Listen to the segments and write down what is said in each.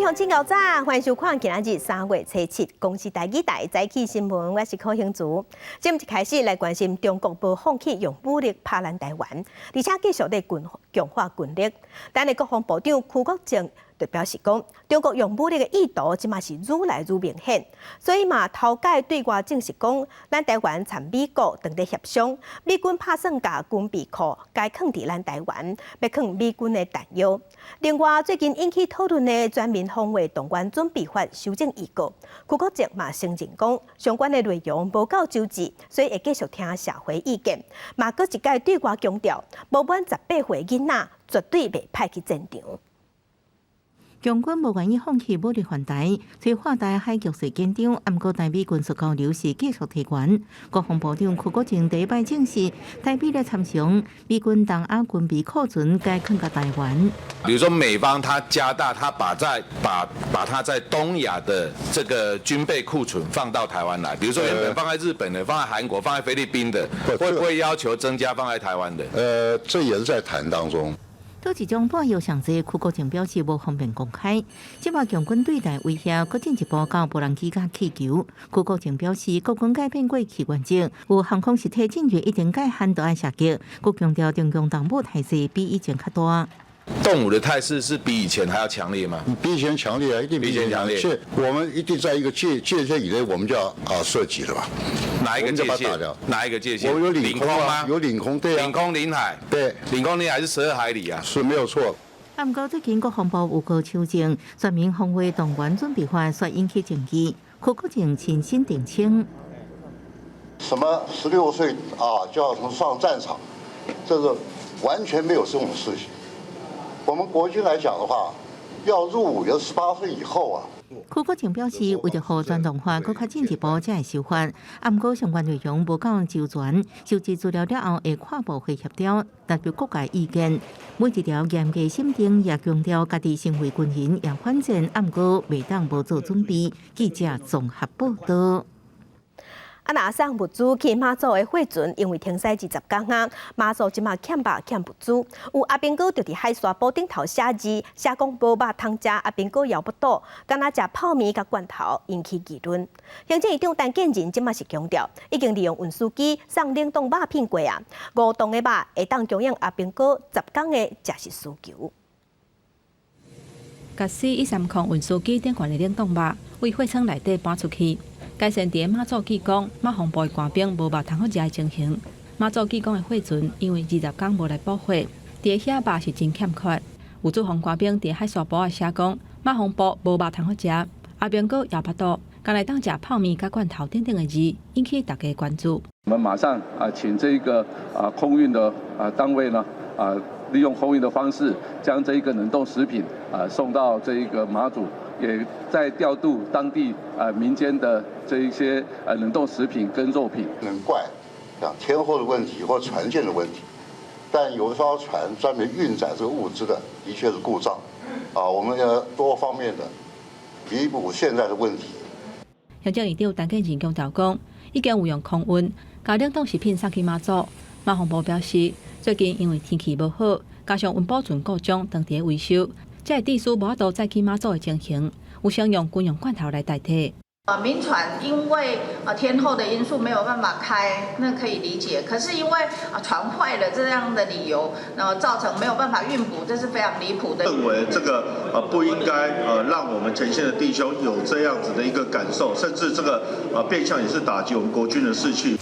向请到早，欢迎收看今日3月初7公视台语台早起新闻，我是柯兴竹。节目一开始来关心中国无放弃用武力打咱台湾，而且继续在强化军力。咱的国防部长邱国正就表示讲，中国用武力的意图即嘛是愈来愈明显，所以嘛头届对外证实讲，咱台湾参美国当地协商，美军打算甲军备库该放伫咱台湾，要放美军的弹药。另外，最近引起讨论的全民防卫动员准备法修正预告，邱国正嘛承认讲，相关的内容无够周至，所以会继续听社会意见。嘛，搁一届对外强调，无满18岁囡仔绝对袂派去战场。中军无愿意放弃武力犯台，催化大海局势紧张。不过，台美军事交流是继续提悬。国防部长邱国正第一摆证实，台美的参详，美军东亚军备库存该放到台湾。比如说，美方他加大，他把他在东亚的这个军备库存放到台湾来。比如说，原本放在日本的、放在韩国、放在菲律宾的，会不会要求增加放在台湾的？这也是在谈当中。多一种弹药上济，邱国正表示无方便公开。即马强军对台威胁搁进一步到无人机甲气球。邱国正表示，国军改变过去原则，有航空实体进入一定界限都爱射击。佮强调中共党部态势比以前较大。动武的态势是比以前还要强烈吗？比以前强烈啊，一定比以前强烈。我们一定在一个界限以内，我们就要射击了吧？哪一个界限？哪一个界限？我有领空吗？有领空，对啊。领空领海，对，领空领海是12海里啊，是没有错。不过最近国防部有个修正《全民防卫动员准备法》，率引起争议。邱国正亲身澄清：什么16岁就要上战场，这个完全没有这种事情。我们国军来讲的话，要入伍要18岁以后啊。邱国正表示，为了让全动法更较进一步才会修法，不过相关内容无够周全，收集资料了后会跨部会协调，代表各界意见。每一条严格审定，也强调家己身为军人也反战，不过未当无做准备。记者综合报道。若送物资去马祖的货船，因为停驶20天啊，马祖即马欠肉欠物资。有阿兵哥就伫海沙堡顶头写字，写讲无肉通食，阿兵哥摇不倒，干那食泡面甲罐头，引起议论。行政院长陈建仁即马是强调，已经利用运输机送冷冻肉片过啊，5吨的肉会当供应阿兵哥10天的食食需求。甲413运输机顶悬的冷冻肉，为货仓内底搬出去。该线伫马祖记讲，马防部的官兵无肉通好食的情形。马祖记讲的货船因为20天无来补货，伫遐肉是真欠缺。有驻防官兵伫海沙堡写讲，马防部无肉通好食，阿兵哥摇巴肚，干来当食泡面甲罐头等等的字，引起大家关注。我们马上请这一个空运的单位呢利用空运的方式，将这一个冷冻食品送到这一个马祖。也在调度当地民间的这一些冷冻食品跟肉品。能怪天候的问题或船舰的问题，但有一艘船专门运载这个物资的确是故障，我们要多方面的弥补现在的问题。行政院长陈建仁强调讲，已经有用空运把冷冻食品送去马祖。马防部表示，最近因为天气无好，加上运补船故障当地维修。这地区无法度再去马祖的情形，有想用军用罐头来代替。民船因为天候的因素没有办法开，那可以理解。可是因为船坏了这样的理由，造成没有办法运补，这是非常离谱的。认为这个不应该让我们前线的弟兄有这样子的一个感受，甚至这个变相也是打击我们国军的士气。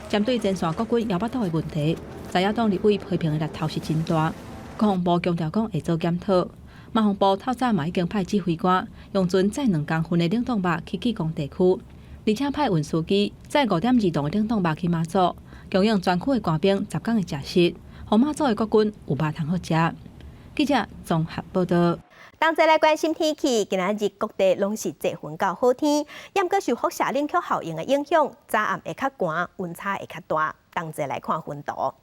针对前线国军摇巴肚的问题，在野党立委批评的力头是真大，国防部强调讲会做检讨。马防部透早嘛已经派指挥官用船载2公分的冷冻肉去技工地区，而且派运输机载5.2吨的冷冻肉去马祖，供应全区的官兵10天的食食，让马祖的国军有肉通好食。记者综合报道。同齐来关心天气，今仔日各地拢是多云到好天，也搁受辐射冷却效应的影响，早暗会较寒，温差会较大。同齐来看温度。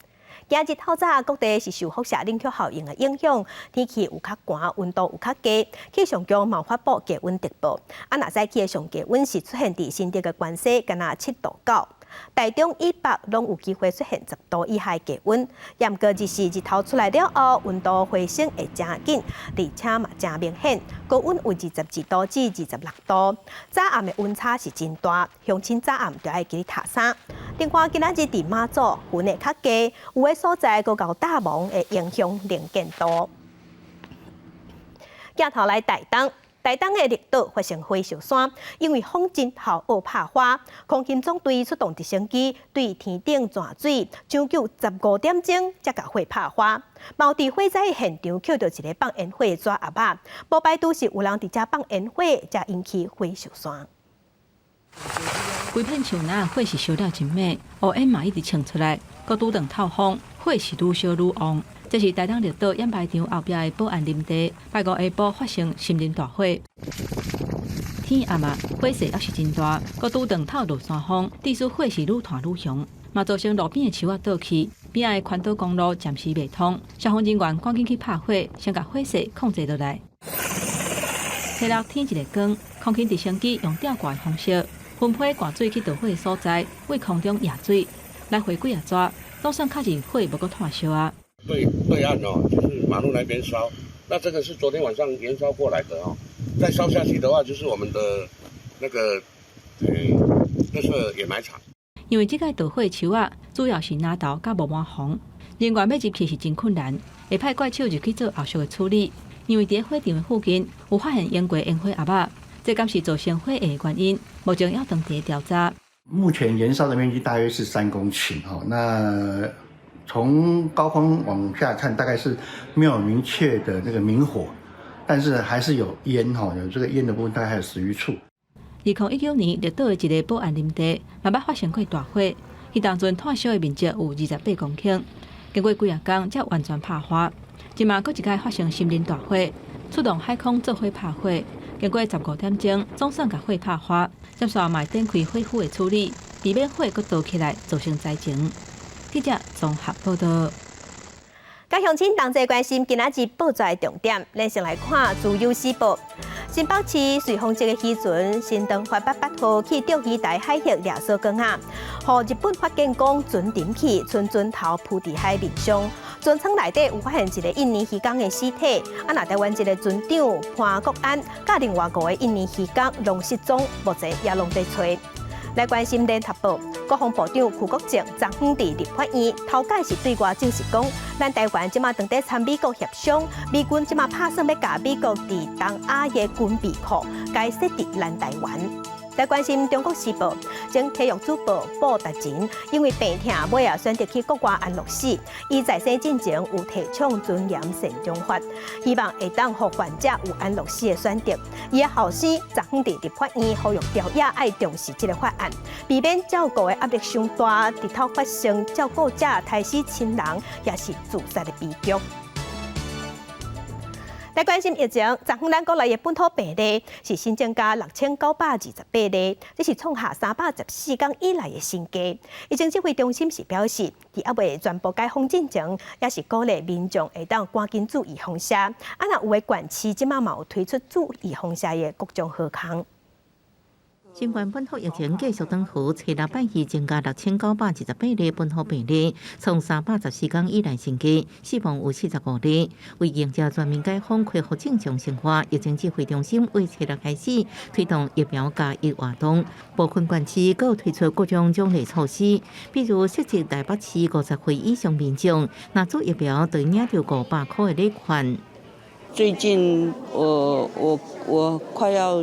今日透早各地是受辐射冷却效应的影响，天气有较寒，温度有较低。气象局嘛发布低温特报，若早起的上低温是出现伫新竹的关西，敢若7度9。台中以北拢有机会出现10度以下低温。严格日头出来了后，温度回升会真紧，而且嘛真明显，高温为22度至26度。早暗的温差是真大，乡亲早暗就要记得脱衫。另外，今仔日伫马祖云会较低，有的所在阁到大雾会影响能见度。镜头来台东。台东的绿岛发生火烧山，因为风真豪恶拍花，空勤总队出动直升机对天顶钻水，抢救15点钟才甲火拍花。毛伫火灾现场捡到一个放烟火的纸盒仔，无排除是有人伫遮放烟火，才引起火烧山。规片树林火是烧了真美，乌烟嘛一直冲出来，搁拄当透风，火是愈烧愈旺。这是台东绿岛演排场后壁的保安林地，拜五下晡发生森林大火。天暗啊，火势也是真大，搁拄当透落山风，致使火势愈传愈凶，嘛造成路边的树仔倒去，边仔的环岛公路暂时未通。消防人员赶紧去拍火，先把火势控制落来。星期天一个光，空勤直升机用吊挂的方式分批挂水去导火的所在，为空中压水，来回几啊抓，总算确认火无搁炭烧啊。对岸哦，就是马路那边烧，那这个是昨天晚上延烧过来的哦。再烧下去的话，就是我们的那个垃圾掩埋场。因为这个导火的树啊，主要是拿豆甲无满红，人员要入去是真困难，会派怪手入去做后续的处理。因为伫火场的附近有发现烟过烟灰盒仔，这敢是造成火灾的原因，目前要当地调查。目前燃烧的面积大约是3公顷哦，那从高空往下看，大概是没有明确的那个明火，但是还是有烟哈，有这个烟的部分大概还有10余处。2019年，绿岛的一个保安林地嘛捌发生过大火，迄当阵炭烧的面积有28公顷，经过几啊天才完全拍花。即嘛搁一摆发生森林大火，出动海空做火拍火，经过15点钟，总算甲火拍花，接续嘛展开火府的处理，避免火搁倒起来造成灾情。记者综合报道。甲乡亲同齐关心今仔日报纸的重点，咱先来看自由时报。新北市随风节的时阵，新东发8号去钓鱼台海域掠索竿仔，互日本发现讲船沉去，船头浮伫海面上。船舱内底有发现一个印尼渔工的尸体，那台湾一个船长潘国安，甲另外5个印尼渔工拢失踪，目前也拢在找。来关心联合报，国防部长邱国正昨昏伫立法院头解是对外证实讲，咱台湾即马正在参美国协商，美军即马打算要甲美国伫东亚的军备库该设伫咱台湾。来关心中国时报，前体育主播鲍达钱因为病痛，尾也选择去国外安乐死。伊在生进前有提倡尊严善终法，希望会当互患者有安乐死的选择。伊的后生昨昏伫立法院呼吁朝野爱重视这个法案，避免照顾的压力上大，直头发生照顾者杀死亲人，也是自杀的悲剧。来关心疫情，昨昏咱国内的本土病例是新增加6928例，这是创下314天以来的新低。疫情指挥中心是表示，伫还未全部解封进前，也是鼓励民众会当赶紧注意防晒。若有的县市即马嘛有推出注意防晒的各种好康。新冠本土疫情继续登湖，初六拜二增加6928例本土病例，创314天以来新低，死亡有45例。为迎接全面解封、恢复正常生活，疫情指挥中心为初六开始推动疫苗加疫活动，部分县市更推出各种奖励措施，比如涉及台北市50岁以上民众，拿做疫苗就领到500块的礼款。最近我快要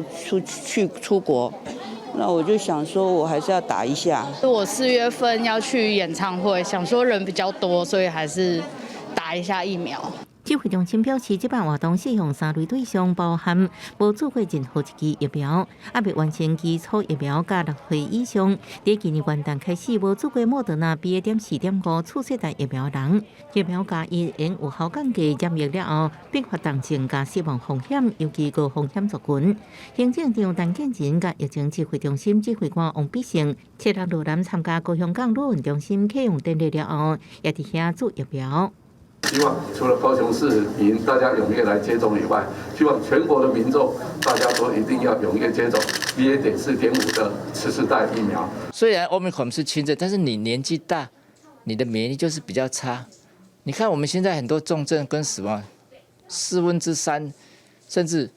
出国，那我就想说，我还是要打一下。我4月份要去演唱会，想说人比较多，所以还是打一下疫苗。指挥中心表示，这摆活动适用3类对象，包含无做过任何一剂疫苗、未完成基础疫苗加6岁以上，伫今年元旦开始无做过莫德纳 BA.4.5 次世代疫苗人，疫苗加疫因有效降低染疫了后并发重症加死亡风险，尤其高风险族群。行政长陈建仁甲疫情指挥中心指挥官王必胜，七日落南参加高雄港陆运中心启用典礼了后，也伫遐做疫苗。希望除了高雄市民大家踊跃来接种以外，希望全国的民众大家都一定要踊跃接种 BA.4.5 的次世代疫苗。虽然 Omicron 是轻症，但是你年纪大，你的免疫力就是比较差。你看我们现在很多重症跟死亡3%，甚至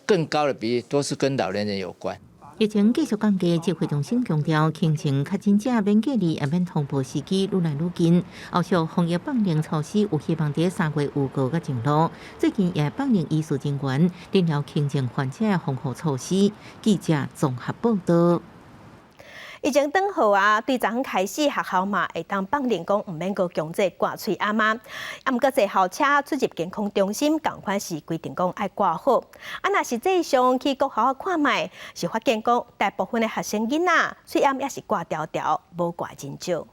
更高的比例都是跟老年人有关。疫情继续降低，指挥中心强调，轻症确诊者免隔离也免通报时机愈来愈近。后续防疫放零措施有希望在3月有个上路。最近也放零医术人员领了轻症患者的防护措施。记者综合报道。疫情转好啊，对昨昏开始学校嘛会当放零讲，唔免个强制挂喙暗啊。毋过坐校车出入健康中心，同款是规定讲爱挂好。啊，若实际上去各校看卖，是发现讲大部分的学生囡仔喙暗也是挂条条，无挂真少。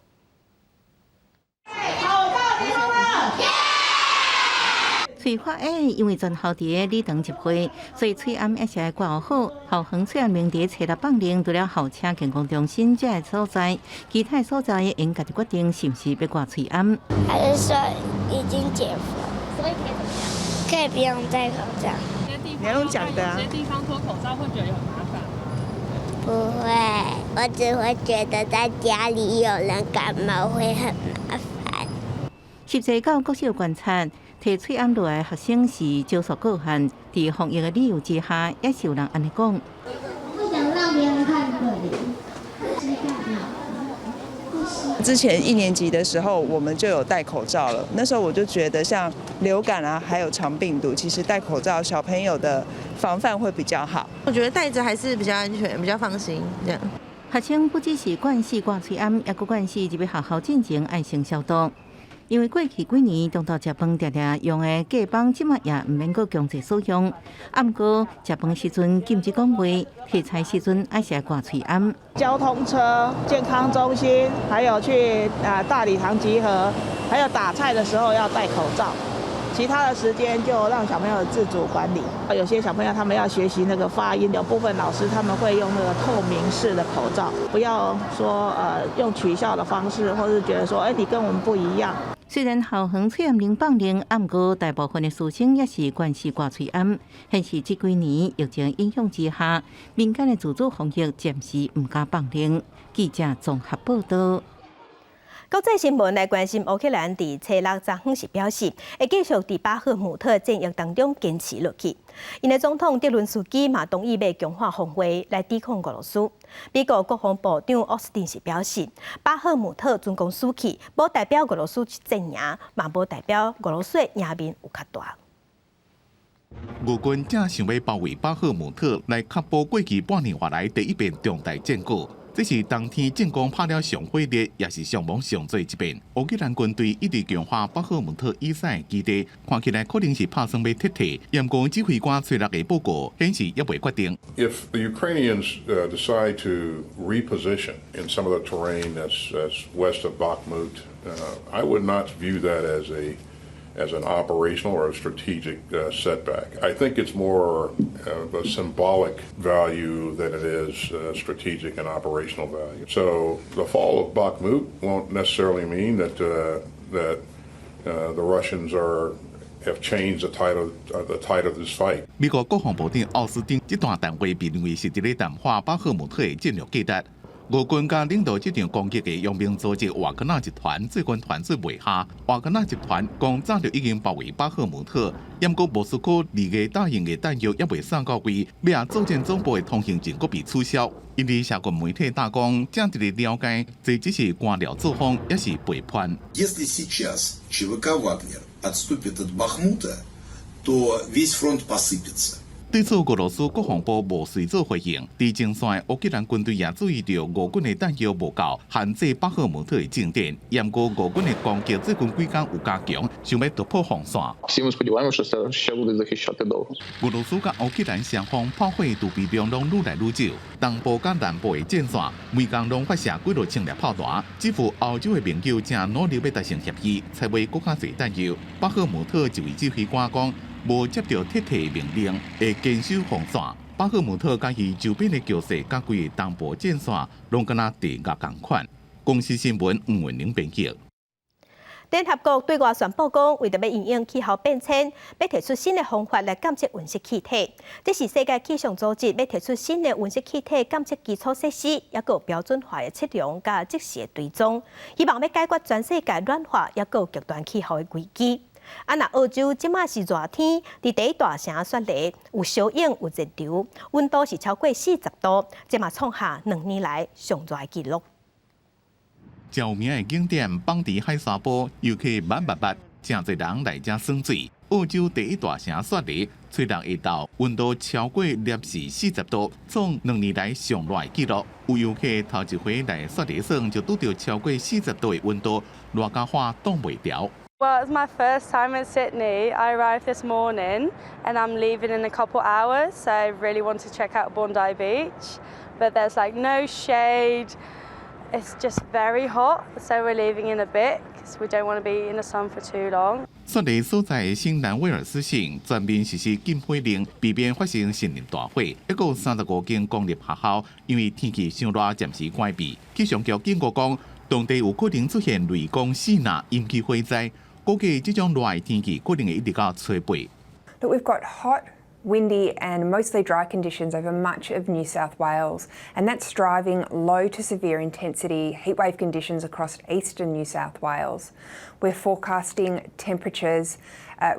喙发炎，因为全校伫礼堂集会，所以喙暗也是爱挂好。校方虽然明伫初六放零，除了校车健康中心这个所在，其他所在因家己决定是毋是要挂喙暗。还是说已经解封，所以可以不用戴口罩？你要用讲的啊。有些地方脱口罩会觉得有很麻烦。不会，我只会觉得在家里有人感冒会很麻烦。实际到国小观察。摕喙暗落来学生是少数个案，伫防疫的理由之下，也是有人安尼讲。不想让别人看可怜。之前1年级的时候，我们就有戴口罩了。那时候我就觉得，像流感啊，还有肠病毒，其实戴口罩小朋友的防范会比较好。我觉得戴着还是比较安全，比较放心这样。学生不只是惯习挂喙暗，也佫惯习入学校进前爱先消毒。因为过去几年中昼食饭常常用的隔板，即马也毋免阁强制使用。啊，毋过食饭时阵禁止讲话，提菜时阵爱是挂喙暗。交通车、健康中心，还有去大礼堂集合，还有打菜的时候要戴口罩。其他的时间就让小朋友自主管理。有些小朋友他们要学习那个发音，有部分老师他们会用那个透明式的口罩，不要说用取笑的方式，或是觉得说你跟我们不一样。虽然校方喙暗零放零，啊，毋过大部分的师生也是惯习挂喙暗。显示这几年疫情影响之下，民间的自主防疫暂时毋敢放零。记者综合报道。国际新闻来关心乌克兰伫初六昨昏时表示，会继续伫巴赫姆特战役当中坚持落去。因的总统泽伦斯基嘛同意要强化防卫来抵抗俄罗斯。美国国防部长奥斯汀是表示，巴赫姆特总共输去，无代表俄罗斯战赢，嘛无代表俄罗斯的赢面有较大。俄军正想要包围巴赫姆特，来确保过去半年以来第一遍重大战果。这是当天进攻拍了上火烈，也是伤亡上最一遍。乌克兰军队一直强化巴赫姆特以西的基地，看起来可能是打算要撤退。严格指挥官崔勒的报告显示，也未决定。If the Ukrainians decide to reposition in some of the terrain that's west of Bakhmut, I would not view that as an operational or a strategic setback. I think it's more of a symbolic value than it is strategic and operational value. So the fall of Bakhmut won't necessarily mean that the Russians have changed the tide of this fight. 美国国防部长奥斯汀这段谈话被认为是伫咧淡化巴赫姆特的战略价值。俄军甲领导这场攻击的佣兵组织瓦格纳集团最近团结袂下，瓦格纳集团讲早就已经包围巴赫姆特，不过莫斯科2月答应的弹药也未送到位，另作战总部的通行证阁被取消。因为社群媒体大讲，正直的了解，这只是官僚作风，也是背叛。Если сейчас ЧВК Вагнер отступит от Бахмута, то весь фронт посыпется. 对此，俄罗斯国防部无随做回应。在前线，乌克兰军队也注意到俄军的弹药无够，限制巴赫姆特的进展。不过，俄军的攻击最近几天有加强，想要突破防线。俄罗斯甲乌克兰双方炮火度比量拢愈来愈少，东部甲南部的战线每天拢发射几多枪列炮弹。几乎欧洲的盟友正努力要达成协议，采买更加侪弹药。巴赫姆特一位指挥官讲。无接到撤退命令，会坚守防线。巴赫姆特甲伊周边的角色，甲规个东部战线，拢敢若地压共款。公司新闻黄文玲编辑。联合国对外宣布讲，为着要应应气候变迁，要提出新的方法来监测温室气体。这是世界气象组织要提出新的温室气体监测基础设施，也有标准化的测量甲即时的追踪，希望要解决全世界暖化也有极端气候的危机。那澳洲即马是热天，伫第一大城雪梨有小影有热流，温度是超过40度，即马创下2年来上热的纪录。著名的景点邦迪海沙坡游客满，真侪人来遮耍水。澳洲第一大城雪梨，吹热下昼温度超过摄氏40度，创2年来上热纪录。有游客头一回来雪梨耍，就拄到超过40度的温度，热甲火挡袂牢。Well, it's my first time in Sydney. I arrived this morning and I'm leaving in a couple hours, so I really want to check out Bondi Beach. But there's like no shade. It's just very hot, so we're leaving in a bit because we don't want to be in the sun for too long. 雪梨所在的新南威尔斯省全面实施禁火令，避免发生森林大火。一个35间公立学校因为天气伤热暂时关闭。气象局警告讲，当地有可能出现雷公四呐，引起火灾。估计这种热的天气可能会一直到初八。But we've got hot, windy and mostly dry conditions over much of New South Wales, and that's driving low to severe intensity heatwave conditions across eastern New South Wales. We're forecasting temperatures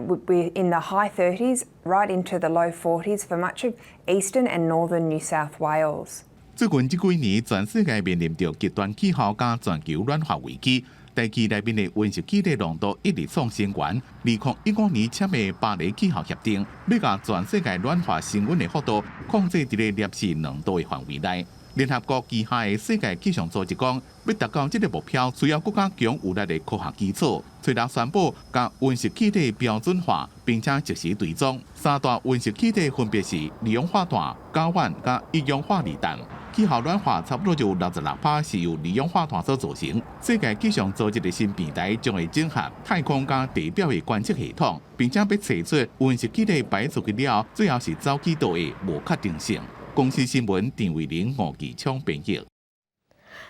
we're in the high 30s right into the low 40s for much of eastern and northern New South Wales. 最近这几年，全世界面临着极端气候加全球暖化危机。大气内面的温室气体浓度一直创新高。2015年签的巴黎气候协定，要把全世界暖化升温的幅度控制在摄氏2度的范围内。联合国旗下的世界气象组织讲，要达到这个目标，需要更加强有力的科学基础。吹热宣布将温室气体标准化，并且即时追踪。三大温室气体分别是二氧化碳、甲烷甲一氧化二氮。气候暖化差不多就66%是由二氧化碳所造成。世界气象组织的新平台将会整合太空加地表的观测系统，并且要测出温室气体排出去了，最后是走几度的无确定性。公司新闻陈伟玲、吴继昌编译。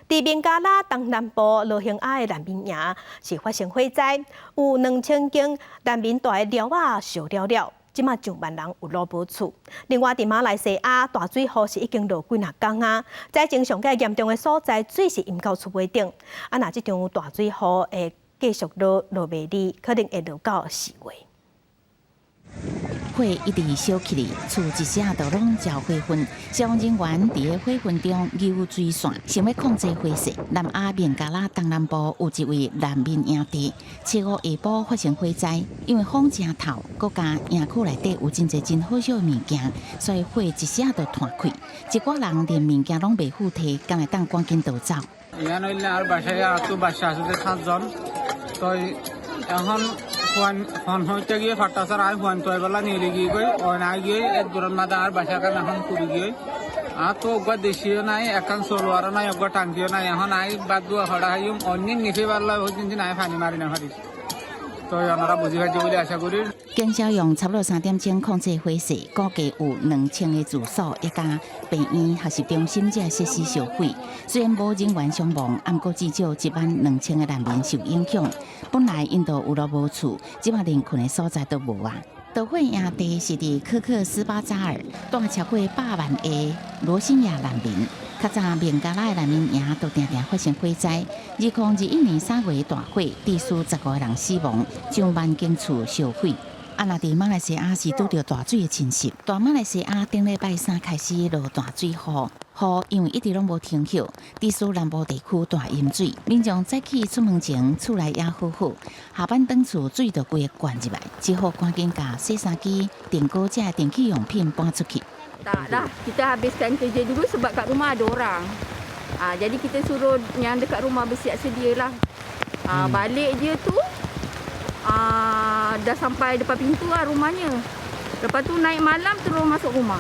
伫孟加拉东南部罗兴亚的难民营是发生火灾，有2000间难民住的寮仔烧了。即马上万人有路无厝。另外，伫马来西亚大水雨是已经落几啊天啊，灾情上较严重的所在，水是淹到厝尾顶。若即场大水雨会继续落袂离，可能会落到4月。火一直烧起哩，厝一下都拢焦火熏。消防人员伫个火熏中游水线，想要控制火势。南亚孟加拉东南部有一位难民营地，周五下晡发生火灾，因为风真透，搁加营区内底有真侪真好笑的物件，所以火一下就弹开。一寡人连物件拢袂付提，敢会当赶紧逃走。এখন হইতে গিয়ে ফাটাসার আয় ফোন তো এবেলা নিয়ে গিয়ে গই অনা গিয়ে এক দূরের মাঝে আর বাসা কান এখন পুরি গিয়ে আর তো অজ্ঞা দেশীয় নাই একান সোলোয়ারও নাই অজ্ঞা টাঙ্কিও নাই এখন আই বাদ দুয়া হড়া হাইম অন্য নিফে পারলা ওই দিন আয় পানি মারি না পারিস তো ওনারা বুঝি পাইছে বলে আশা করি警消用差不多3点钟控制火势，估计有2000个住所一家病院学习中心这设施烧毁。虽然无人员伤亡，不过至少12000个难民受影响。本来因都有路无厝，即马连困的所在都无啊。导火营地是伫科克斯巴扎尔，带超过100万个罗兴亚难民。较早孟加拉的难民营都常常发生火灾。2021年3月大火，致使15个人死亡，上万间厝烧毁。若伫马来西亚是拄着大水的侵袭，大马来西亚顶礼拜3开始落大水雨，雨因为一直拢无停歇，致使南部地区大淹水，民众早起出门前厝内也好好，下班转厝水就规个灌入来，只好赶紧把洗衫机、电锅这电器用品搬出去。Tak dah, kita habiskan kerja dulu sebab kat rumah ada orang. Jadi kita suruh yang dekat rumah bersiap sedialah. Balik dia tu dah sampai depan pintu lah rumahnya. Lepas tu naik malam terus masuk rumah.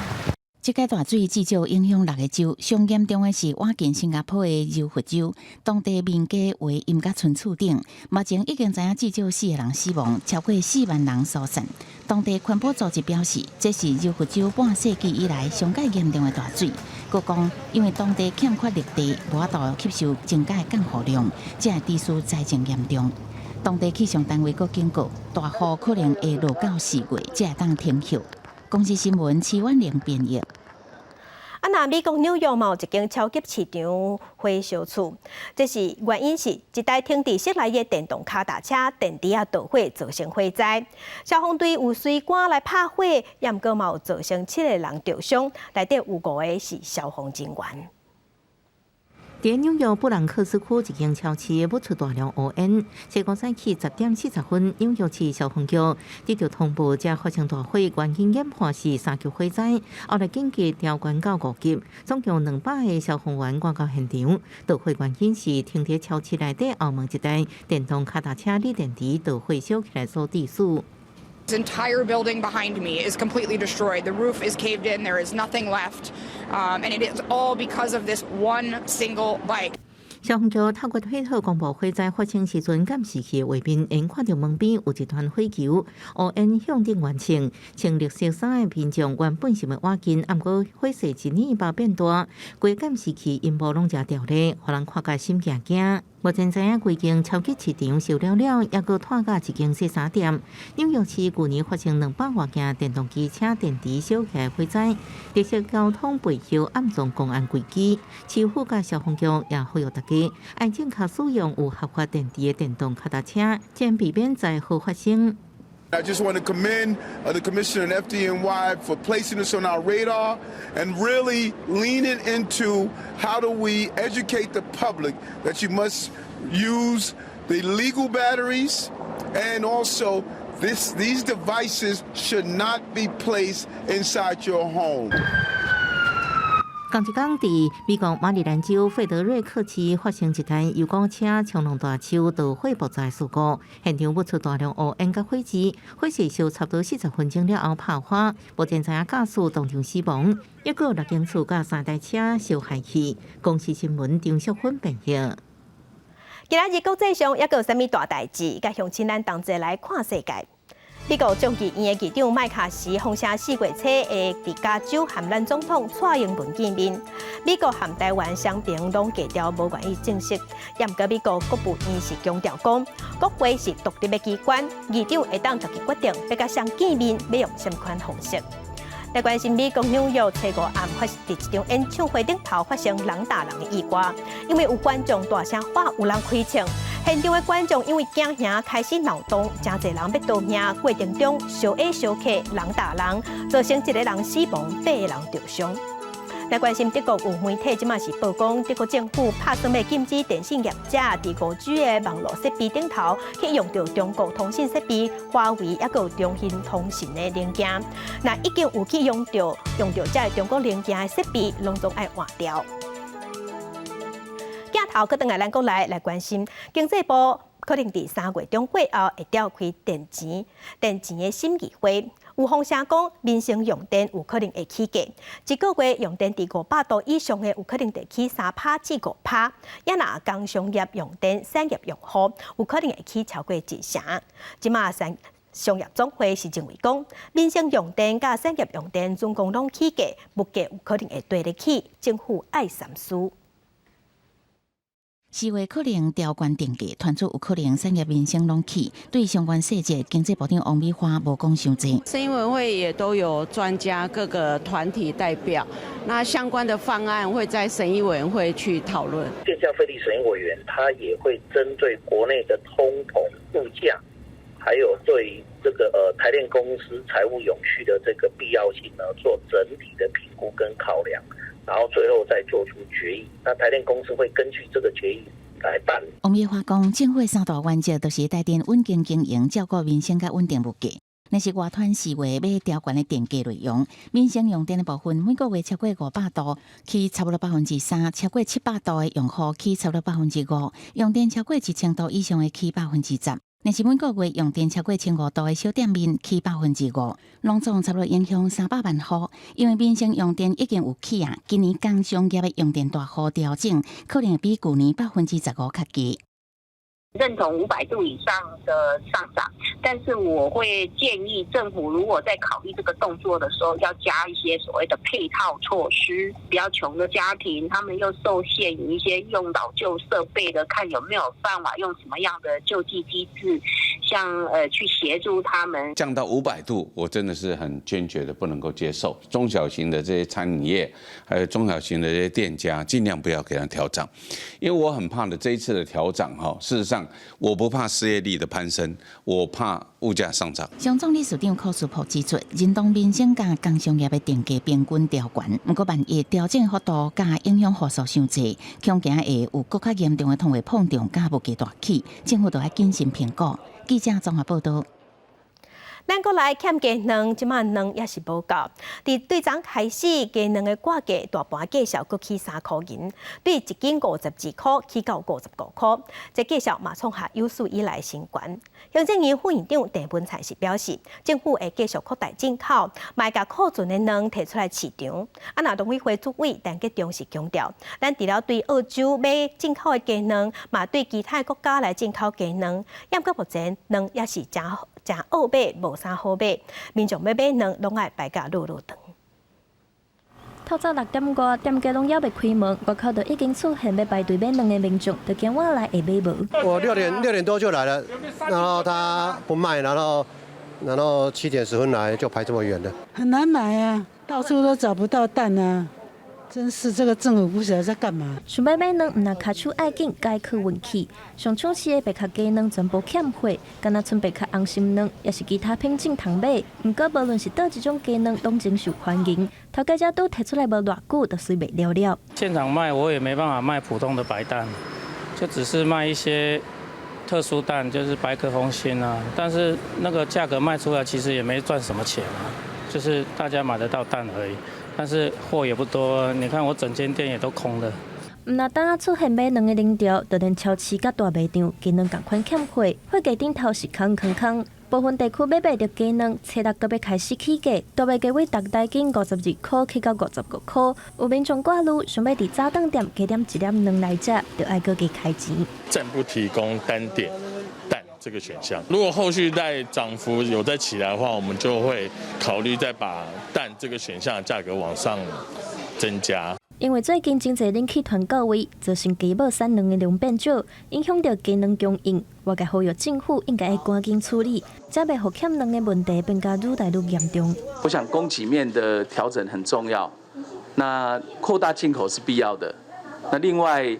这个大水至少影响6个州，上严重的是我近新加坡的柔佛州，当地民家为淹甲村厝顶，目前已经知影至少4个人死亡，超过4万人疏散。当地环保组织表示，这是柔佛州半世纪以来上界严重的大水。佮讲，因为当地欠缺绿地，无法度吸收增加的降雨量，才会致使灾情严重。当地气象单位阁警告，大雨可能会落到4月才会当停歇。公司新闻齐婉玲编译。那美国纽约嘛有一间超级市场回收处，这是原因是一台停伫室内的电动脚踏车电池导火造成火灾，消防队有随赶来拍火，也毋过嘛有造成7个人受伤，内底有5个是消防人员。在纽约布朗克斯区一间超市冒出大量乌烟，西港早起10点40分，纽约市消防局接到通报，才发生大火，原因研判是3级火灾，后来紧急调关到5级，总共200个消防员赶到现场。导火原因是停伫超市内底后门一台电动脚踏车锂电池导火烧起来所致死。This entire building behind me is completely destroyed. The roof is caved in. There is nothing left, and it is all because of this one single bike. 消防局透过配合公布火灾发生时阵监视器画面，因看到门边有一团火球，乌烟向顶完成。穿绿色衫的民众原本想要挖紧，不过火势一年爆变大，规监视器因无拢只掉咧，互人看甲心惊惊。目前知影规间超级市场烧了，也阁拖到一间洗衫店。纽约市去年发生200多件电动机车电池烧起来火灾，绿色交通背后暗藏公安危机。市府甲消防局也呼吁大家爱正确使用有合法电池的电动脚踏车，将避免灾祸发生。I just want to commend the Commissioner and FDNY for placing this on our radar and really leaning into how do we educate the public that you must use the legal batteries and also these devices should not be placed inside your home. 同一天，伫美国马里兰州费德瑞克市发生一台油罐车冲浪大树导火爆炸事故，现场冒出大量乌烟甲火迹，火势烧差不多40分钟了后爆发，目前知影驾驶当场死亡，还佫有6间厝甲3台车烧害去。公司新闻张淑芬编译。今仔日国际上还佫有啥物大代志？甲乡亲咱同齐来看世界。美国众议院的议长麦卡锡奉请4月初会伫加州和咱总统蔡英文见面。美国和台湾双边拢低调无愿意正式，也毋过美国国务院是强调讲，国会是独立的机关，议长会当自己决定要甲谁见面，要用什么款方式。来关心美国纽约初5暗发伫一场演唱会顶头发生人打人的意外，因为有观众大声喊有人开枪。现场的观众因为惊吓开始闹动，真侪人要逃命，过程中小A小 K 人打人，造成1个人死亡，8个人受伤。来关心德国有媒体即马是报讲，德国政府拍算要禁止电信业者伫5G 的网络设备顶头去用到中国通信设备、华为还有中兴通讯的零件。那已经有去用到这中国零件的设备，拢总爱换掉。镜头搁倒来咱国来关心，经济部可能伫3月中过后会召开电钱的审议会。有风声讲，民生用电有可能会起价，一个月用电伫500度以上的有可能会起3%至5%，也若工商业用电、产业用户有可能会起超过1成。即马商业总会是认为讲，民生用电甲产业用电总共拢起价，物价有可能会对得起，政府爱三思。4月可能调关电价，传出有可能产业民生拢起。对相关细节，经济部长王美花无讲伤济。审议委员会也都有专家、各个团体代表，那相关的方案会在审议委员会去讨论。电价费率审议委员他也会针对国内的通膨、物价，还有对于这个台电公司财务永续的这个必要性呢，做整体的评估跟考量。然后最后再做出决议，那台电公司会根据这个决议来办理。王美花讲，政府3大原则都是台电稳健经营，照顾民生甲稳定物价。那是外团4月要调悬的电价内容，民生用电的部分每个月超过500度，起差不多3%；超过700度的用户起差不多5%；用电超过1000度以上的起10%。但是每个月用电超过1500度的小店面起5%，拢总差不多影响300万户。因为民生用电已经有起啊，今年工商业的用电大幅调整，可能比去年15%较低。认同500度以上的上涨，但是我会建议政府如果在考虑这个动作的时候，要加一些所谓的配套措施。比较穷的家庭，他们又受限于一些用老旧设备的，看有没有办法用什么样的救济机制，像去协助他们。降到500度，我真的是很坚决的不能够接受。中小型的这些餐饮业，还有中小型的这些店家，尽量不要给它调涨，因为我很怕的这一次的调涨事实上。我不怕失业率的攀升，我怕物价上涨。上总理事长柯书博指出，认同民生甲工商业的定价平均调悬，不过万一调整幅度甲影响户数伤济，恐惊会有更加严重的通货膨胀甲物价大起，政府都要谨慎评估。记者综合报道。咱国内欠鸡卵，即马卵也是无够。伫对昨开始，鸡卵的挂价大盘计数阁起3块银，对1斤52块起到55块，这计数嘛创下有史以来新高。行政院副院长郑文灿是表示，政府会继续扩大进口，卖甲库存的卵摕出来市场。那农委会主委陈吉中是强调，咱除了对澳洲买进口的鸡卵，嘛对其他国家来进口鸡卵，因过目前卵也是真好买，无啥好买，民众要买卵，拢爱排甲路长。透早6点多，店家拢还未开门，外口就已经出现要排队买卵的民众，就惊我来会买无。我6点多就来了，然后他不卖，然后7点10分来就排这么远的，很难买啊，到处都找不到蛋啊。真是这个政府不晓得在干嘛。想要买卵，唔那卡出爱紧，该去运气。上冲市的白壳鸡卵全部欠货，敢若剩白壳红心卵，也是其他品种通买。不过无论是倒一种鸡卵，拢真受欢迎。头家家都提出来无偌久，就随袂了了。现场卖我也没办法卖普通的白蛋，就只是卖一些特殊蛋，就是白壳红心啊。但是那个价格卖出来，其实也没赚什么钱啊，就是大家买得到蛋而已。但是货也不多，你看我整间店也都空的。唔那当出现买卵的人潮，就连超市甲大卖场鸡卵同款欠货，货架顶头是空。部分地区要买到鸡卵，车六都要开始起价，大卖价位逐大斤52块起到55块。有民众挂路，想要伫早顿店加点一粒卵来食，就爱搁加开钱。暂不提供单点蛋这个选项。如果后续再涨幅有再起来的话，我们就会考虑再把蛋这个选项的价格往上增加。因为最近真侪人气团购位，造成鸡母产卵的量变少，影响到鸡卵供应。我该呼吁政府应该要赶紧处理，才袂互欠卵的问题变加愈来愈严重。我想供给面的调整很重要，那扩大进口是必要的。那另外，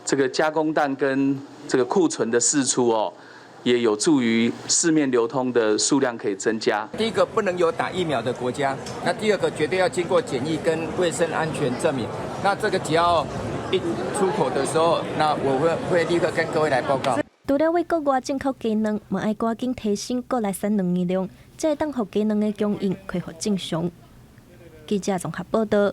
这个加工蛋跟这个库存的释出也有助于市面流通的数量可以增加。第一个不能有打疫苗的国家，那第二个绝对要经过检疫跟卫生安全证明。那这个只要一出口的时候，那我会立刻跟各位来报告。除了为国外进口鸡卵，嘛爱赶紧提升国内产卵的量，才会当互鸡卵的供应恢复正常。记者综合报道。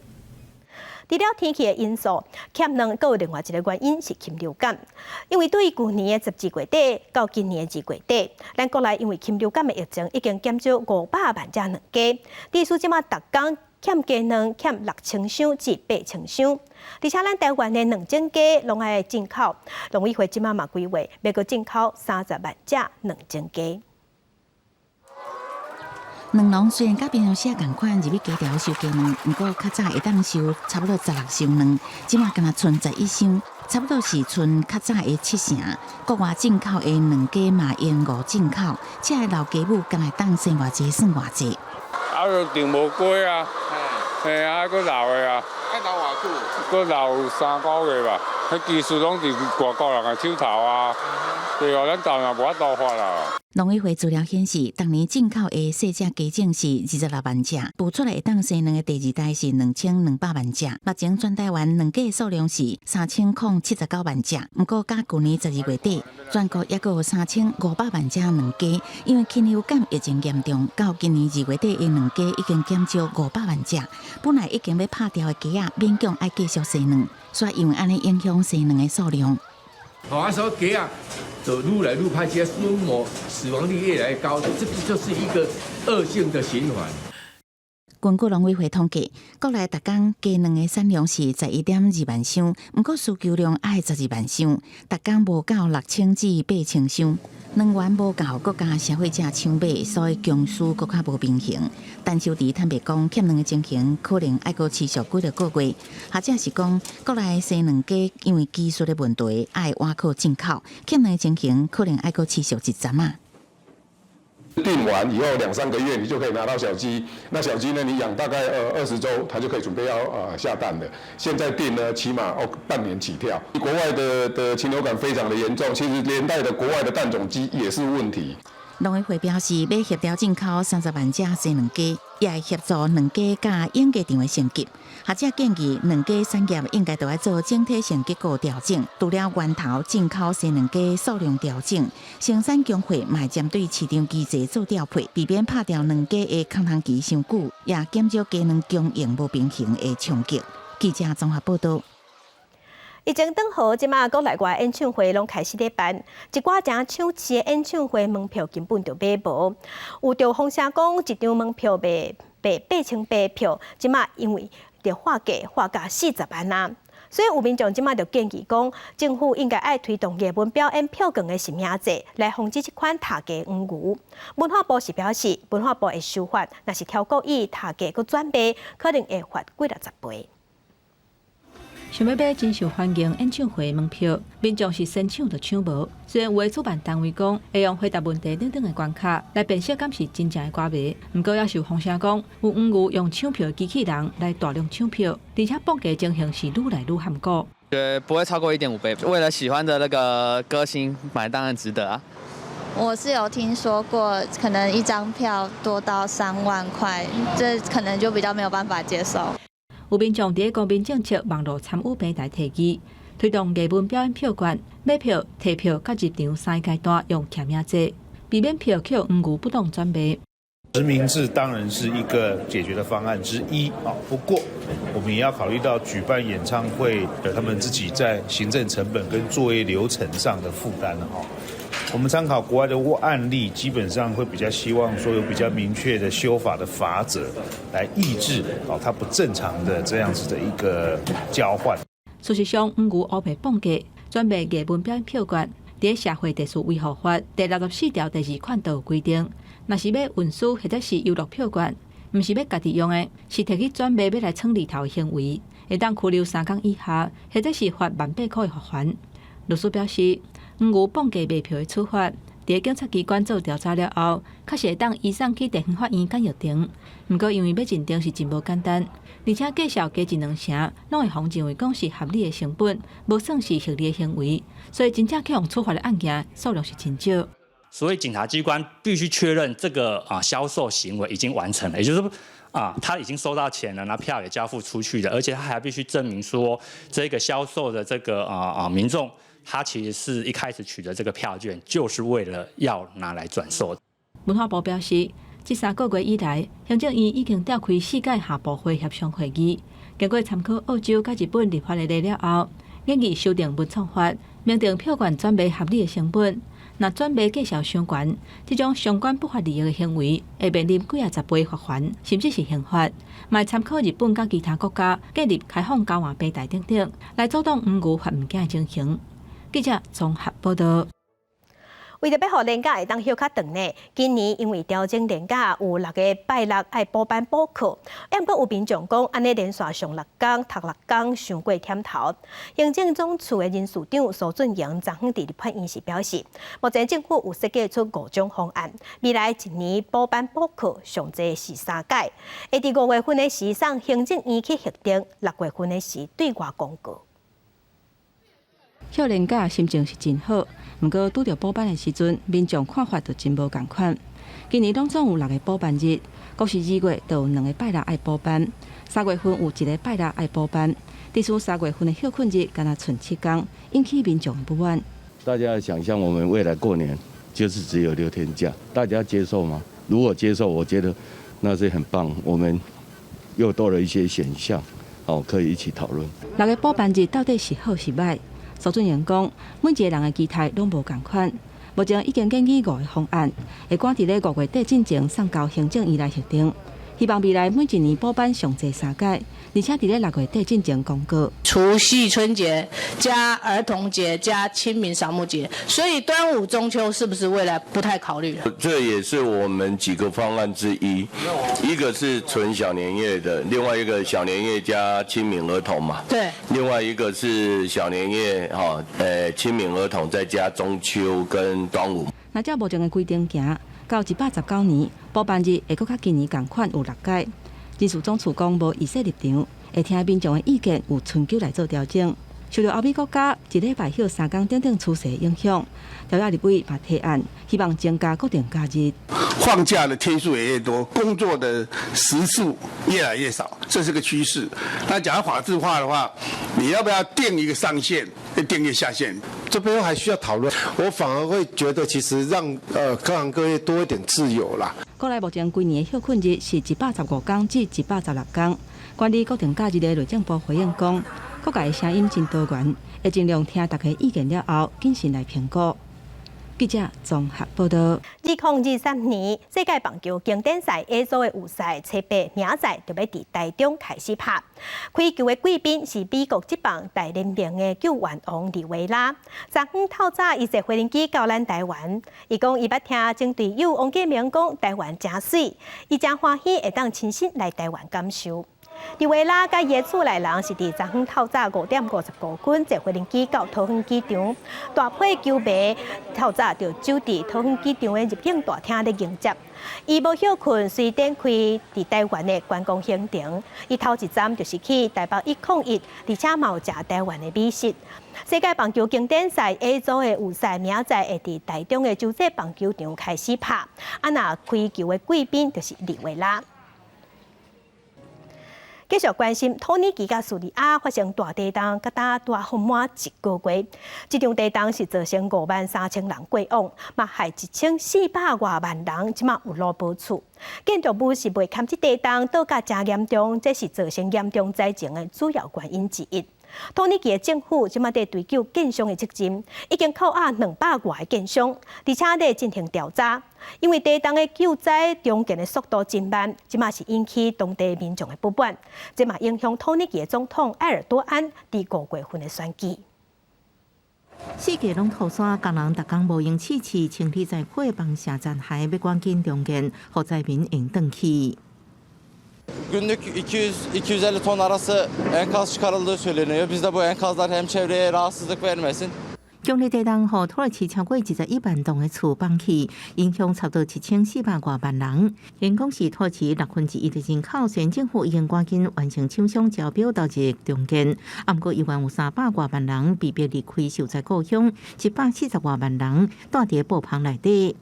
除了天气的因素，欠卵还有另外一个原因是禽流感。因为对于去年的12月底到今年的2月底，咱国内因为禽流感的疫情已经减少500万只卵鸡，地区即马逐天欠鸡卵欠6000箱至8000箱，而且咱台湾的卵种鸡拢爱进口，农委会即马嘛规划要搁进口30万只卵种鸡。卵农虽然甲平常时共款入去鸡条收鸡卵，不过较早会当收差不多16箱卵，即马敢若剩11箱，差不多是剩较早的7成。国外进口的卵鸡嘛延误进口，这个老鸡母敢会当生偌济算偌济。啊，就订无过啊，嘿啊，搁老的啊，爱老偌久？搁老3个月吧。迄技术拢伫外国人的手头啊，对哦，咱台湾无法度发啦。农委会资料显示，当年进口的细只鸡种是26万只，孵出来会当生卵的第二代是2200万只。目前全台湾卵鸡的数量是3079万只，不过甲去年12月底，全国也有3500万只卵鸡，因为禽流感疫情严重，到今年2月底的卵鸡已经减少500万只。本来已经要拍掉的鸡仔，勉强爱继续生卵，所以因为安尼影响生卵的数量。所以鸡就愈来愈歹，鸡死亡率越来越高，这就是一个恶性的循环。根据农委会统计，国内逐工鸡卵的产量是11.2万箱，不过需求量爱12万箱，逐工无到6000至8000箱。能源无够国家消费者抢买，所以供需更较无平衡。但收池坦白讲，欠卵的情形可能爱阁持续几个月，或者是讲国内生卵鸡因为技术的问题，爱挖靠进口，欠卵的情形可能爱阁持续一阵啊。订完以后2-3个月，你就可以拿到小鸡。那小鸡呢，你养大概20周，它就可以准备要下蛋了。现在订呢，起码半年起跳。国外的禽流感非常的严重，其实连带的国外的蛋种鸡也是问题。农委会表示，要协调进口30万只生卵鸡，也会协助卵鸡甲养鸡场的升级。学者建议，卵鸡产业应该都要做整体性结构调整，除了源头进口生卵鸡数量调整，生产工会也针对市场机制做调配，避免拍掉卵鸡的空窗期伤久，也减少鸡卵供应不平衡的冲击。记者综合报道。疫情转好，即马国内外演唱会拢开始咧办，一寡正抢市的演唱会门票根本就买无。有着风声讲一张门票卖8800票，即马因为着化价40万啊。所以有民众即马就建议讲，政府应该爱推动艺文表演票券的实名制，来防止这款塔价黄牛。文化部是表示，文化部会修法，若是超过塔价佮转卖，可能会罚几60倍。想要买真受欢迎演唱会门票，民众是先抢就抢无。虽然有的主办单位讲会用回答问题等等的关卡来辨识敢是真正的歌迷，不过也是有风声讲有黄牛用抢票机器人来大量抢票，而且绑架情形是愈来愈罕见。不会超过1.5倍，为了喜欢的那个歌星买当然值得啊。我是有听说过，可能一张票多到3万块，这可能就比较没有办法接受。有民众伫公民政策网络参与平台提议，推动艺文表演票券、买票、提票甲入场3阶段用签名制，避免票扣黄牛不当转卖。实名制当然是一个解决的方案之一啊，不过我们也要考虑到举办演唱会的他们自己在行政成本跟作业流程上的负担哈。我们参考国外的案例，基本上会比较希望说有比较明确的修法的法则，来抑制它不正常的这样子的一个交换。事实上，黄牛乌白绑架转卖艺文表演票券，伫社会特殊维护法第64条第2款都有规定，若是要运输或者是游乐票券，毋是要家己用的，是摕去转卖要来蹭利头的行为，会当拘留3天以下，或者是罚18000块的罚款。律师表示，黄牛绑架卖票的处罚，伫警察机关做调查了后，确实会当移送去地方法院检阅庭。不过，因为要认定是真无简单，而且计数加1、2成，拢会互认为讲是合理的成本，无算是合理的行为，所以真正去互处罚的案件数量是真少。所以，检察机关必须确认这个销售行为已经完成了，也就是说他已经收到钱了，那票也交付出去了，而且他还必须证明说这个销售的这个民众。他其实是一开始取得这个票券，就是为了要拿来转售。文化部表示，这3个月以来，行政院已经召开4届下部会协商会议，经过参考澳洲甲日本立法的例了后，建议修订文创法，明定票券转卖合理的成本。若转卖计数相关，这种相关不法利益的行为，会面临几10倍罚款，甚至是刑罚。卖参考日本甲其他国家建立开放交换平台等等，来阻挡黄牛发物件的情形。记者综合报道。为着要让年假会当休较长呢，今年因为调整年假有6个拜六爱补班补课，不过有民众讲安尼连续上6天、读6天，伤过忝头。行政总处的人事长苏俊阳昨昏伫立法院时表示，目前政府有设计出5种方案，未来1年补班补课上济是3届，会伫5月份的时送行政院去核定，6月份的时对外公告。休年假心情是真好，不过拄着补班的时阵，民众看法就真无共款。今年拢总有6个补班日，国是2月就有2个拜六爱补班，3月份有1个拜六爱补班，第3月份的休困日敢若剩7天，引起民众不满。大家想象我们未来过年就是只有6天假，大家接受吗？如果接受，我觉得那是很棒，我们又多了一些选项，可以一起讨论。6个补班日到底是好是歹？苏俊阳讲，每一个人的期待拢无共款。目前已经建议5个方案，会赶伫咧5月底进前送交行政院来核定。希望未来每一年补办上侪3届，而且伫咧6月底进行公告。除夕、春节加儿童节加清明、扫墓节，所以端午、中秋是不是未来不太考虑了？这也是我们几个方案之一，一个是纯小年夜的，另外一个小年夜加清明儿童嘛。对。另外一个是小年夜清明儿童再加中秋跟端午。那照目前的规定行，到119年，补办日会搁较今年同款有6届。人事总处讲无意识立场，会听民众的意见，有春秋来做调整。受到欧美国家一礼拜休3天等等趋势影响，调查立委也提案，希望增加固定假日。放假的天数也越多，工作的时数越来越少，这是个趋势。那讲到法制化的话，你要不要定一个上限，定一个下限？这边还需要讨论。我反而会觉得，其实让各行各业多一点自由啦。国内目前规年的休困日是115天至116天。关于固定假日的内政部回应讲，各界的声音真多元，会尽量听大家意见了后，谨慎来评估。记者综合报道。2023年世界棒球经典赛 A 组的预赛，初8明仔就要伫台中开始拍。开球的贵宾是美国职棒大联盟的救援王李维拉。昨昏透早，伊坐飞行机到咱台湾，伊讲伊捌听前队友王建民讲台湾真水，伊真欢喜会当亲身来台湾感受。李维拉甲伊的厝内人是伫昨昏透早5点55分坐飞行机到桃园机场，大批球迷透早就走伫桃园机场的入境大厅咧迎接。伊无休困，随展开伫台湾的观光行程。伊头一站就是去台北101，而且嘛有食台湾的美食。世界棒球经典赛 A 组的预赛明仔会伫台中的洲际棒球场开始拍。若开球的贵宾就是李维拉。继续关心土耳其甲叙利亚发生大地震，甲大风满1个月。这场地震是造成53000人过亡，嘛害1400多万人即马有路无厝。建筑物是未堪这地震倒甲真严重，这是造成严重灾情的主要原因之一。土耳其的政府即马在追究建商的责任，已经扣押200多个建商，而且在进行调查。因为地震的救灾中建的速度真慢，即马是引起当地民众的不满，即马影响土耳其的总统埃尔多安伫5月份的选举。世界拢土山工人逐工无用试试清理在火帮下残骸，要赶紧重建，让灾民用转去。Günlük 200-250 ton arası enkaz çıkarıldığı söyleniyor. Biz de bu enkazlar hem çevreye rahatsızlık vermesin. 强烈地震让土耳其超过21万栋的厝放弃，影响差不多1400多万人。因讲是土耳其1/6的人口，县政府已经赶紧完成厂商招标投入重建。不过，1万有300多万人被迫离开受灾故乡，140多万人住伫布棚内底。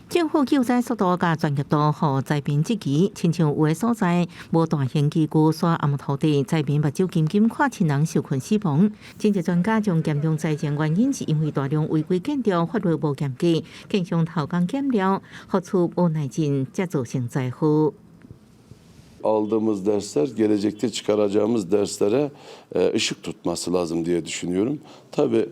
政府救灾速度甲专业度，互灾民积极。亲像有的所在无大型基具刷暗土地，灾民目睭金金看亲人受困死亡。经济专家将严重灾情原因是因为大量违规建筑法律无严格，建商偷工减料，付出无耐劲，才造成灾祸。Aldığımız dersler gelecekte çıkaracağımız derslere ışık tutması lazım diye düşünüyorum. Tabii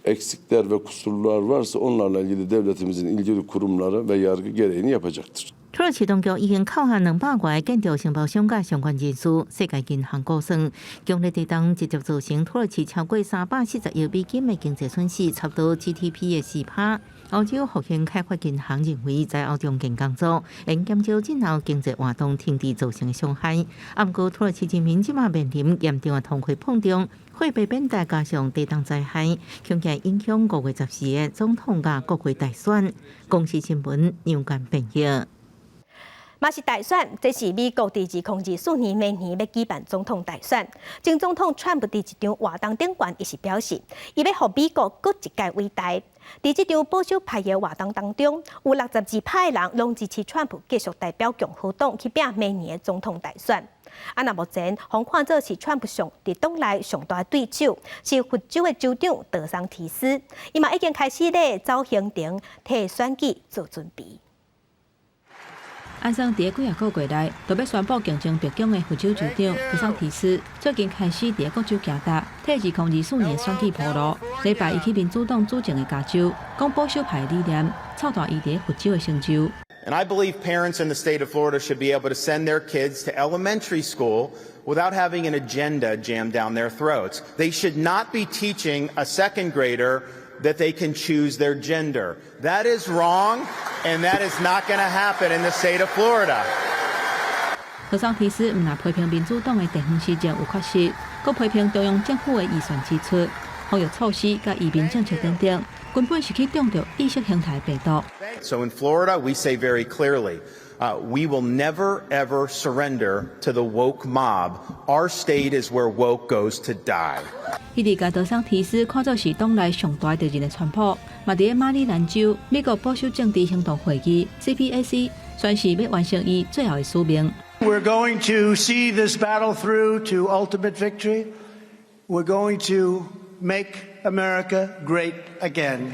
eksikler ve kusurlar varsa onlarla ilgili devletimizin ilgili kurumları ve yargı gereğini yapacaktır. 土耳其当局已经扣押200多个建筑承包商甲相关人士。世界银行估算，强烈地震直接造成土耳其超过340亿美金的经济损失，差不多 GDP 的4%。欧洲复兴开发银行认为，在欧重建工作应减少今后经济活动停滞造成的伤害。不过，土耳其人民即马面临严重的通货膨胀、货币贬值，加上地震灾害，恐惊影响5月14日总统甲国会大选。公视新闻杨干编译。嘛是大选，这是美国伫2024年明年要举办总统大选。前总统川普伫一场活动顶悬，伊是表示，伊要互美国搁一届伟大。伫这场保守派的活动当中，有62派的人拢支持川普继续代表共和党去拼明年的总统大选。那目前，互看做是川普上伫党内上大对手，是佛州的州长德桑提斯，伊嘛已经开始咧走行程，替选举做准备。安生伫几啊个月内，就要宣布竞争白宫的副州州长德桑提斯最近开始伫各州行达，替2024年选举铺路。礼拜伊去民主党主政的加州，讲保守派理念，操大伊伫副州的成就。And I believe parents in the state of Florida should be able to send their kids to elementary school without having an agenda jammed down their throats. They should not be teaching a second grader that they can choose their gender. That is wrong, and that is not going to happen in the state of Florida. 德桑提斯唔但批评民主党的地方施政有缺失，佮批评中央政府的预算支出、防疫措施甲移民政策等等，根本是去中着意识形态病毒。So in Florida, we say very clearly, we will never ever surrender to the woke mob. Our state is where woke goes to die. 伊伫甲德桑提斯看作是党内上大敌人的川普，嘛伫马里兰州美国保守政治行动会议 CPAC 宣示要完成伊最后的使命。We're going to see this battle through to ultimate victory. We're going to make America great again.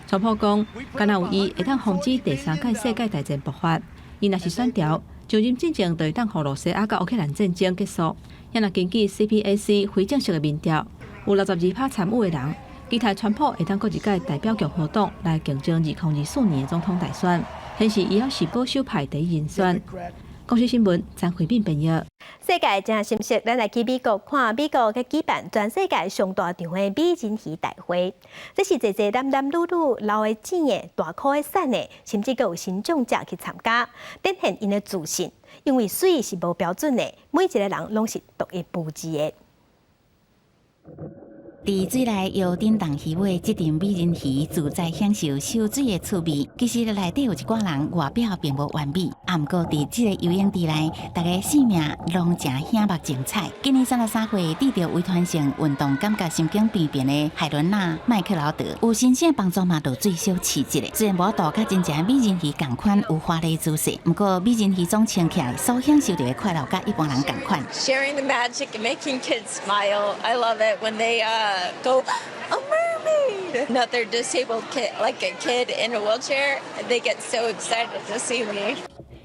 川普讲，敢若有伊会当防止第三届世界大战爆发。伊若是选调，上任进程就会当互罗西亚甲乌克兰战争结束。也若根据 CPAC 非正式的民调，有62%参与的人期待川普会当过一届代表共和党来竞争2024年的总统大选，显示伊也是保守派第一人选。公司新闻张慧敏编译。世界正心息，咱来去美国看美国嘅举办全世界上大场的美人鱼大会。这是侪男男女女、老的、trẻ的、大颗的、瘦的，甚至阁有新长者去参加，展现因的自信。因为水是无标准的，每一个人拢是独一无二的。伫水内摇叮当鱼尾，这阵美人鱼自在享受受水的趣味。其实内底有一寡人外表并无完美，毋过伫这个游泳池内，大家性命拢正显目精彩。今年33岁，得到微传性运动感觉神经病变的海伦娜·麦克劳德，有新鲜帮助嘛，就最少刺激的。虽然无度甲真正美人鱼同款有华丽姿势，不过美人鱼总穿起来所享受到的快乐，甲一般人同款。Sharing the magic and making kids smile. I love it when they go, a mermaid! Another disabled kid, like a kid in a wheelchair, and they get so excited to see me.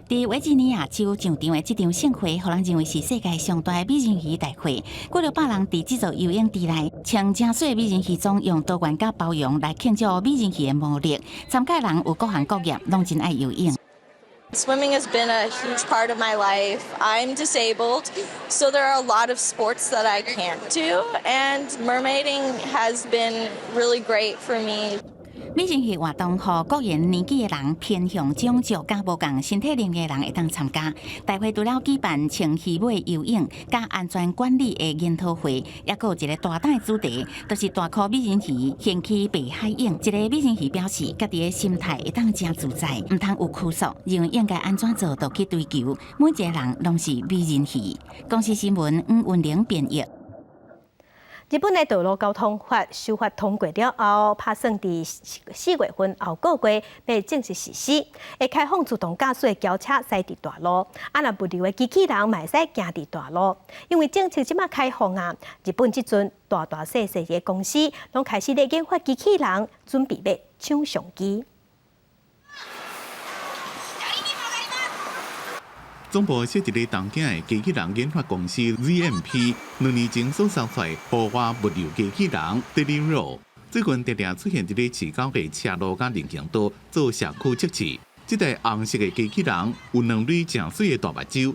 伫维吉尼亚州上场的这场盛会，互人认为是世界上大的美人鱼大会。过600人伫这座游泳池内，穿正水的美人鱼装，用多元甲包容来庆祝美人鱼的魔力。参加人有各行各业，拢真爱游泳。Swimming has been a huge part of my life. I'm disabled, so there are a lot of sports that I can't do, and mermaiding has been really great for me. 美人鱼活动，互各人年纪的人偏向种族甲无共身体能力的人会当参加。大会除了举办穿鱼尾游泳甲安全管理的研讨会，也有一个大胆的主题，就是大颗美人鱼掀起北海泳。一个美人鱼表示，家己的心态会当真自在，唔通有拘束，认为应该安怎做就去追求。每一个人拢是美人鱼。公司新闻黄云玲编译。日本的道路交通法修法通过了后，打算伫4月份后个月要正式实施，会开放自动驾驶的轿车驶伫大路，若不留的机器人嘛会使行伫大路。因为政策即马开放啊，日本即阵大细的公司拢开始咧研发机器人，准备要抢上机。总部设置伫东京的机器人研发公司 ZMP， 2年前所生出户外物流机器人 Deliveroo， 最近常常出现伫咧市郊的车路甲人行道做社区测试。这台红色的机器人有2蕊正水的大目睭，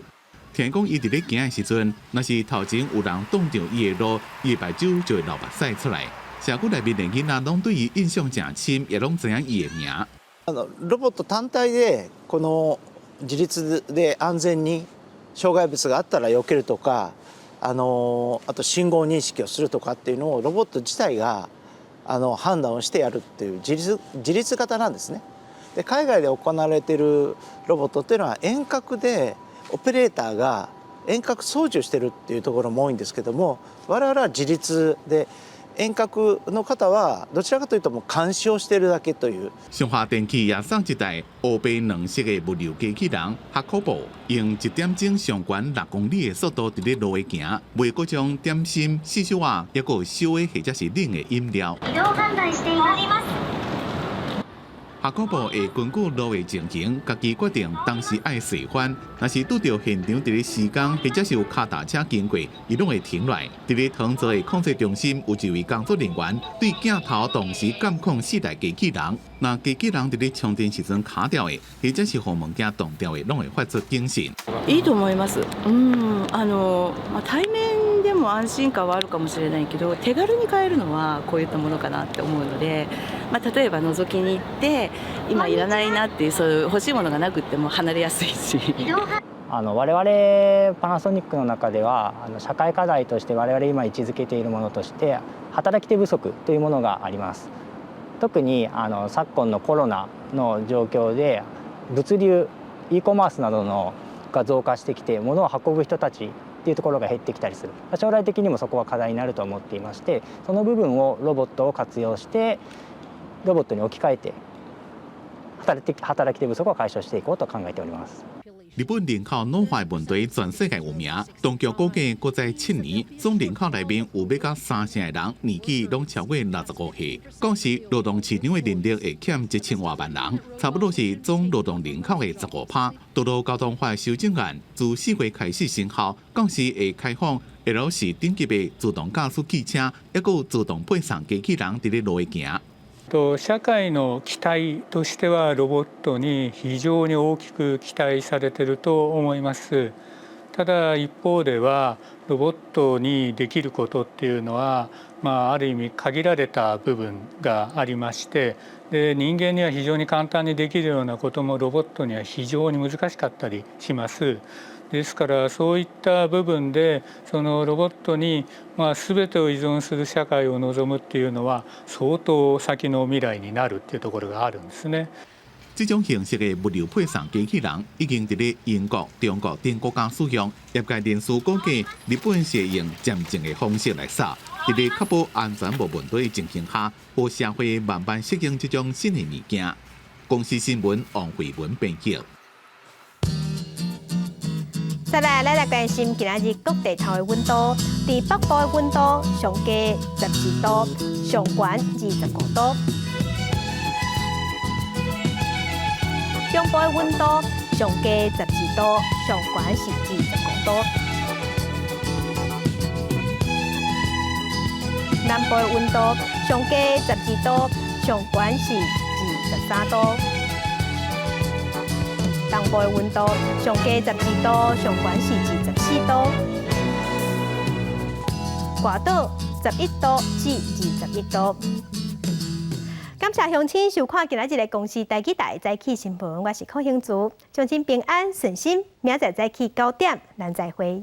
听讲伊伫咧行的时阵，若是头前有人挡着伊的路，伊的目睭就会流目屎出来。社区内面的囡仔拢对伊印象正深，也拢知影伊的名。ロボット単体でこの自立で安全に障害物があったら避けるとか、あと信号認識をするとかっていうのをロボット自体が判断をしてやるっていう自立型なんですね。で海外で行われているロボットっていうのは遠隔でオペレーターが遠隔操縦してるっていうところも多いんですけども、我々は自立で。遠隔の方はどちらかというともう監視をしているだけという。上华電器也送一台黑白2色的物流機器人哈科布，用1點鐘上懸6公里的速度伫咧路嘅行，賣各種點心、四小碗，也有燒的或者是冷的飲料。移動販売しています。下个部会根据路的情形，家己决定当时爱释翻。若是拄到现场伫咧施工，或者是有脚踏车经过，伊拢会停落来。伫咧塘泽的控制中心有一位工作人员对镜头同时监控4台机器人。那机器人伫咧充电时阵卡掉的，或者是互物件动掉的，拢会发出警讯。いいと思います。対面でも安心感はあるかもしれないけど、手軽に買えるのはこういったものかなって思うので、例えば覗きに行って今いらないなっていうそういう欲しいものがなくっても離れやすいし。我々パナソニックの中では社会課題として我々今位置づけているものとして働き手不足というものがあります。特に昨今のコロナの状況で物流 e コマースなどのが増加してきて物を運ぶ人たちっていうところが減ってきたりする。将来的にもそこは課題になると思っていまして、その部分をロボットを活用してロボットに置き換えて働き手不足を解消していこうと考えております。日本人口老化问题全世界有名，当局估计搁在7年，总人口内面有要到3成的人年纪拢超过65岁。届时劳动市场的人力会欠1000多万人，差不多是总劳动人口的15%。道路交通法修正案自4月开始生效，届时会开放 L4等级的自動駕駛汽車，抑有自動配送機器人伫咧路行。社会の期待としてはロボットに非常に大きく期待されていると思います。ただ一方ではロボットにできることっていうのは、ある意味限られた部分がありまして、で人間には非常に簡単にできるようなこともロボットには非常に難しかったりします。ですからそういった部分でそのロボットに全てを依存する社会を望むっていうのは相当先の未来になるっていうところがあるんですね。这种形式的物流配送机器人已经伫咧英国、中国等国家使用，业界人士估计日本是用渐进的方式来扫，伫咧确保安全无问题的情形下，互社会慢慢适应这种新的物件。公司新闻王慧文编辑。再来关心今仔日各地头的温度。伫北部的温度上低14度，上悬25度；中部的温度上低14度，上悬是25度；南部的温度上低12度，上悬是23度。 东部的温度上低12度，上悬是24度；外岛11度至21度。感谢乡亲收看今仔日的公视台记台早起新闻，我是柯兴竹，乡亲平安顺心，明仔早起9点，咱再会。